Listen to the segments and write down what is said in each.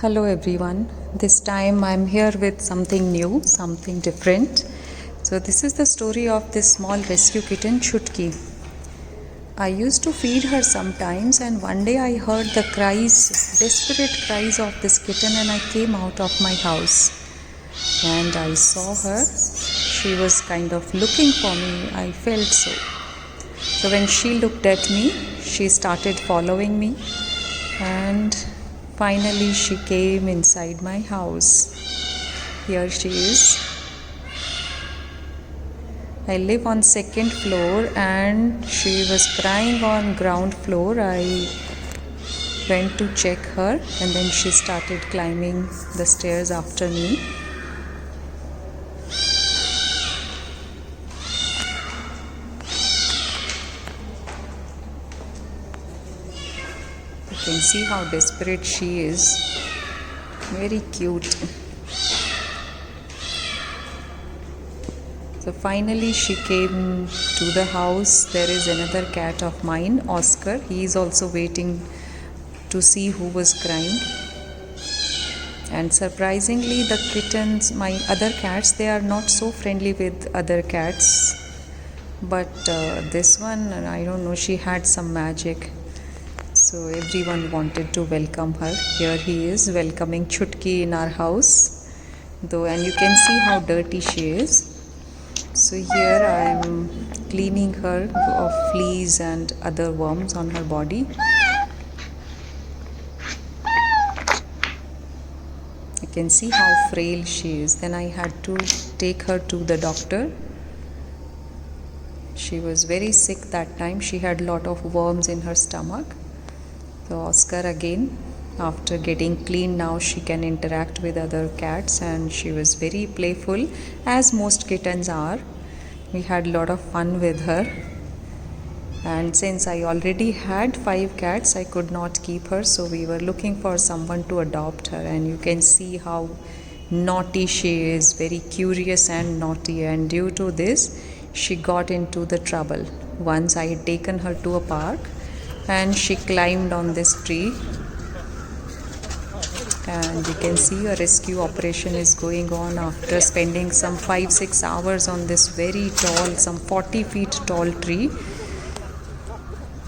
Hello everyone. This time I'm here with something new, something different. So this is the story of this small rescue kitten Chutki. I used to feed her sometimes and one day I heard the cries, desperate cries of this kitten and I came out of my house. And I saw her. She was kind of looking for me. I felt so. So when she looked at me, she started following me and finally she came inside my house. Here she is. I live on second floor and she was crying on ground floor. I went to check her and then she started climbing the stairs after me. You can see how desperate she is. Very cute. So finally she came to the house. There is another cat of mine, Oscar. He is also waiting to see who was crying. And surprisingly the kittens, my other cats, they are not so friendly with other cats. But this one, I don't know, she had some magic. So everyone wanted to welcome her. Here he is welcoming Chutki in our house. Though, and you can see how dirty she is. So here I am cleaning her of fleas and other worms on her body. You can see how frail she is. Then I had to take her to the doctor. She was very sick that time. She had a lot of worms in her stomach. So Oscar again, after getting clean, now she can interact with other cats and she was very playful, as most kittens are. We had a lot of fun with her. And since I already had 5 cats, I could not keep her, so we were looking for someone to adopt her. And you can see how naughty she is, very curious and naughty, and due to this she got into the trouble. Once I had taken her to a park and she climbed on this tree, and you can see a rescue operation is going on after spending some 5-6 hours on this very tall, some 40 feet tall tree.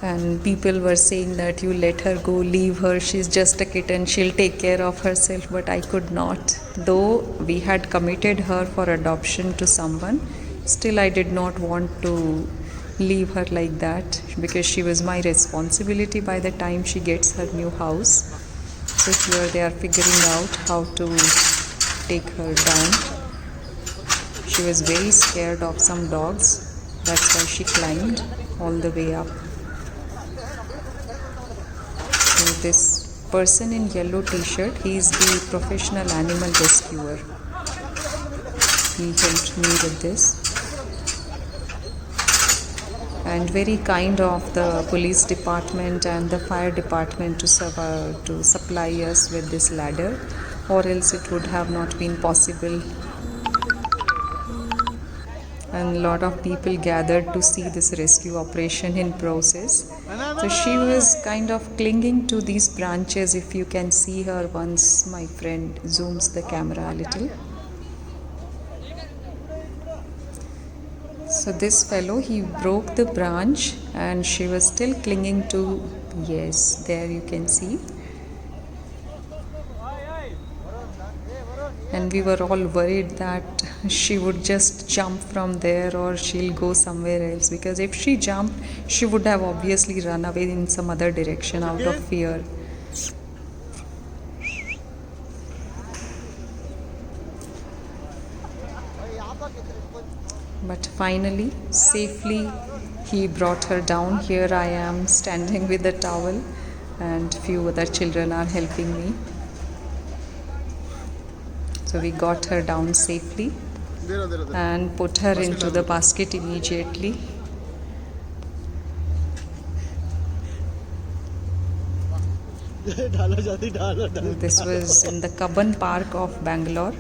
And people were saying that you let her go, leave her, she's just a kitten, she'll take care of herself. But I could not. Though we had committed her for adoption to someone, still I did not want to leave her like that, because she was my responsibility by the time she gets her new house. So here they are figuring out how to take her down. She was very scared of some dogs, that's why she climbed all the way up. So this person in yellow t-shirt, he is the professional animal rescuer. He helped me with this. And very kind of the police department and the fire department to supply us with this ladder, or else it would have not been possible. And a lot of people gathered to see this rescue operation in process. So she was kind of clinging to these branches. If you can see her once my friend zooms the camera a little. So this fellow, he broke the branch and she was still clinging to, yes, there you can see. And we were all worried that she would just jump from there or she'll go somewhere else, because if she jumped, she would have obviously run away in some other direction out of fear. But finally, safely, he brought her down. Here I am standing with a towel and few other children are helping me. So we got her down safely and put her into the basket immediately. This was in the Cubbon Park of Bangalore.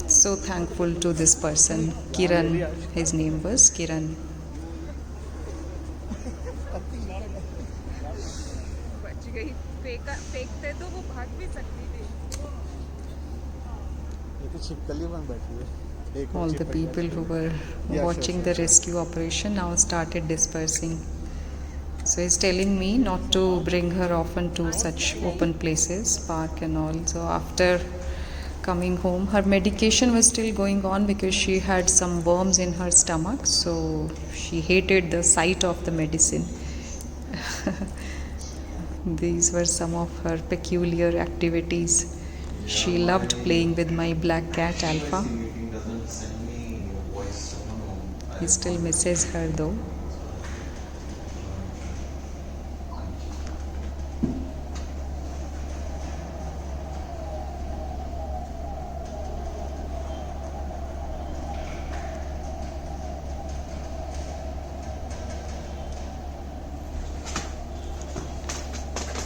So thankful to this person, Kiran, his name was Kiran. गई। फेंकते तो वो भाग भी सकती थी। ये तो छिपकली बन बैठी है। एक और All the चिपक गया people who इसको। were Yeah, watching sure, the sure. rescue operation now started dispersing. So he's telling me not to bring her often to such open places, park and all. So after coming home, her medication was still going on because she had some worms in her stomach. So she hated the sight of the medicine. These were some of her peculiar activities. She loved playing with my black cat Alpha. He still misses her though.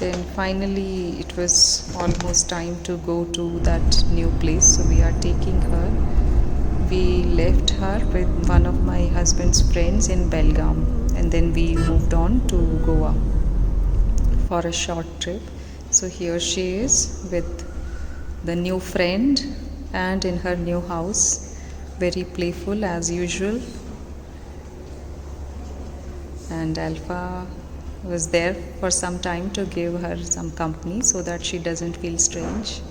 Then finally, it was almost time to go to that new place, so we are taking her. We left her with one of my husband's friends in Belgaum, and then we moved on to Goa for a short trip. So here she is with the new friend and in her new house, very playful as usual. And Alpha was there for some time to give her some company so that she doesn't feel strange.